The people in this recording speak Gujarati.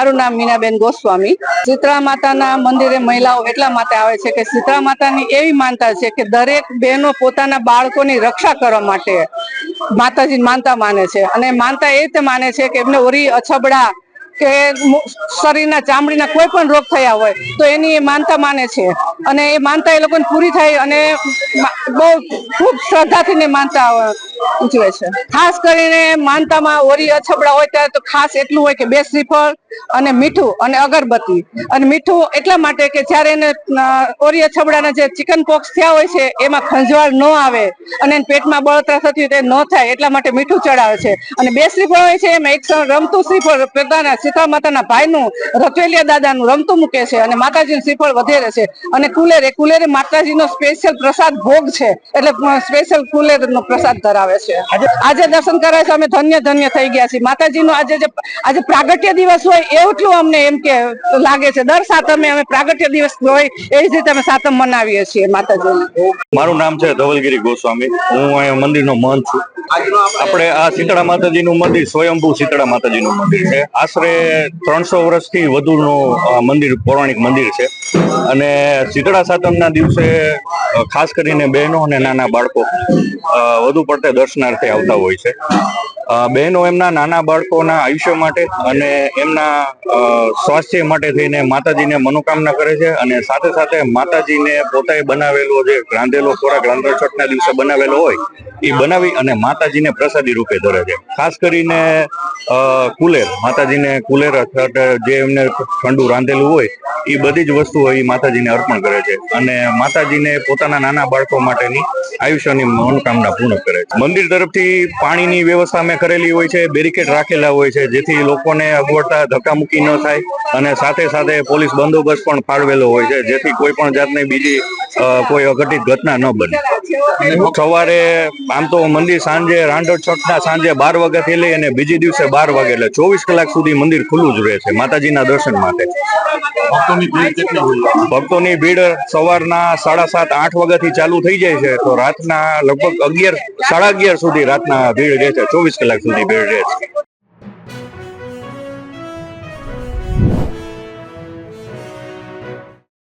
મારું નામ મીનાબેન ગોસ્વામી। શીતળા માતાના મંદિરે મહિલાઓ એટલા માટે આવે છે કે શીતળા માતાની એવી માનતા છે કે દરેક બહેનો પોતાના બાળકોની રક્ષા કરવા માટે માતાજી માનતા માને છે। અને માનતા એ રીતે માને છે કે એમને ઓરી અછબડા કે શરીરના ચામડીના કોઈ પણ રોગ થયા હોય તો એની એ માનતા માને છે અને એ માનતા એ લોકોને પૂરી થાય અને બહુ ખૂબ શ્રદ્ધાથી માનતા ઉજવે છે। ખાસ કરીને માનતામાં ઓરી અછબડા હોય ત્યારે તો ખાસ એટલું હોય કે 2 શ્રીફળ અને મીઠું અને અગરબત્તી। અને મીઠું એટલા માટે કે જ્યારે એને ઓરી અછબડાના જે ચિકન પોક્સ થયા હોય છે એમાં ખંજવાળ ન આવે અને પેટમાં બળતરા થતી હોય તે ન થાય એટલા માટે મીઠું ચડાવે છે। અને 2 શ્રીફળ હોય છે એમાં એક રમતું શ્રીફળ પોતાના શીતળા માતાના ભાઈનું રતવેલિયા દાદાનું રમતું મૂકે છે અને માતાજીનું શ્રીફળ વધેરે છે। અને કુલેરે માતાજીનો સ્પેશિયલ પ્રસાદ ભોગ છે એટલે સ્પેશિયલ કુલેરનો પ્રસાદ ધરાવે છે। આજે દર્શન કરે છે અમે ધન્ય થઈ ગયા છીએ। માતાજીનો આજે પ્રાગટ્ય દિવસ હોય એટલું અમને એમ કે લાગે છે। દર સાતમે અમે પ્રાગટ્ય દિવસ હોય એ જ રીતે અમે સાતમ મનાવીએ છીએ માતાજીને। મારું નામ છે ધવલગીરી ગોસ્વામી। હું અહીંયા મંદિરનો મહંત છું। આપણે આ શીતળા માતાજીનું મંદિર સ્વયંભૂ શીતળા માતાજીનું મંદિર છે। આશરે 300 વર્ષથી વધુનું મંદિર પૌરાણિક મંદિર છે અને શીતળા સાતમના દિવસે ખાસ કરીને બહેનો અને નાના બાળકો વધુ પડતે દર્શનાર્થે આવતા હોય છે। બહેનો એમના નાના બાળકોના આયુષ્ય માટે અને એમના સ્વાસ્થ્ય માટે થઈને માતાજીને મનોકામના કરે છે અને સાથે સાથે માતાજીને પોતે બનાવેલો જે રાંધેલો ખોરાક રાંધણછઠના દિવસે બનાવેલો હોય એ બનાવી અને માતાજીને પ્રસાદી રૂપે ધરે છે। ખાસ કરીને કુલેર માતાજીને કુલેર જે એમને ઠંડુ રાંધેલું હોય એ બધી જ વસ્તુઓ એ માતાજીને અર્પણ કરે છે અને માતાજીને પોતાના નાના બાળકો માટેની આયુષ્યની મનોકામના પૂર્ણ કરે છે। મંદિર તરફથી પાણીની વ્યવસ્થા અમે કરેલી હોય છે, બેરિકેડ રાખેલા હોય છે જેથી લોકોને અગવડતા ધક્કામુક્કી ન થાય અને સાથે સાથે પોલીસ બંદોબસ્ત પણ ફાળવેલો હોય છે જેથી કોઈ પણ જાતની બીજી કોઈ અઘટિત ઘટના ન બને। સવારે આમ તો મંદિર સાંજે રાંધણછઠના સાંજે 12 વાગ્યાથી લઈ અને બીજી દિવસે 12 વાગે એટલે 24 કલાક સુધી મંદિર ખુલ્લું જ રહે છે માતાજીના દર્શન માટે। ભક્તોની ભીડ સવારના 7:30 8 વાગ્યાથી ચાલુ થઈ જાય છે તો રાતના લગભગ 11 સાડા 11 સુધી રાતના ભીડ રહે છે। 24 કલાક સુધી ભીડ રહે છે।